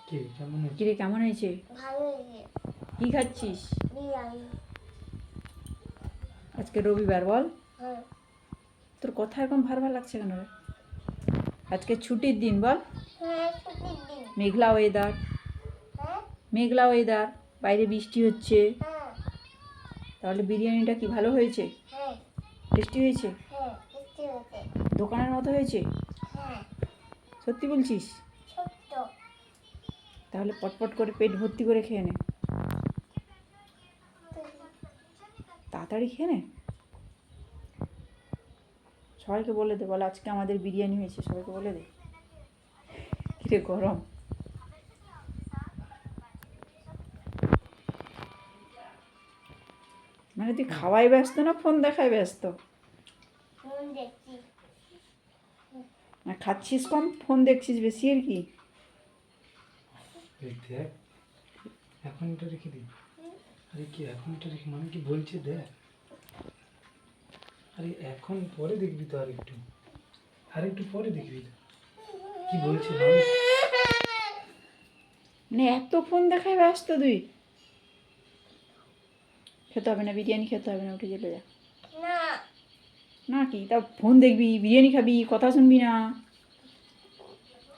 কিরে কেমন হয়েছে? কি খাচ্ছিস? আজকে রবিবার বল। তোর কথা এখন ভালো লাগছে কেন রে? আজকে ছুটির দিন বল। মেঘলা ওয়েদার, মেঘলা ওয়েদার, বাইরে বৃষ্টি হচ্ছে। তাহলে বিরিয়ানিটা কি ভালো হয়েছে? টেস্টি হয়েছে? দোকানের মতো হয়েছে? সত্যি বলছিস? তাহলে পটপট করে পেট ভর্তি করে খেয়ে নে, তাড়াতাড়ি খেয়ে নে। সবাইকে বলে দে, বল আজকে আমাদের বিরিয়ানি হয়েছে, সবাইকে বলে দে। কিরে গরম? মানে তুই খাওয়াই ব্যস্ত না ফোন দেখায় ব্যস্ত? না খাচ্ছিস কম, ফোন দেখছিস বেশি আর কি। এখন এটা রেখে দিই। আরে কি এখন এটা রেখে মানে কি বলছে দেখ। আরে এখন পরে দেখবি তো, আর একটু পরে দেখবি তো কি বলছে। মানে এত ফোন দেখায় ব্যস্ত তুই? খেতে হবে না, বিরিয়ানি খেতে হবে না, উঠে চলে যা। না কি তা ফোন দেখবি, বিরিয়ানি খাবি, কথা শুনবি না?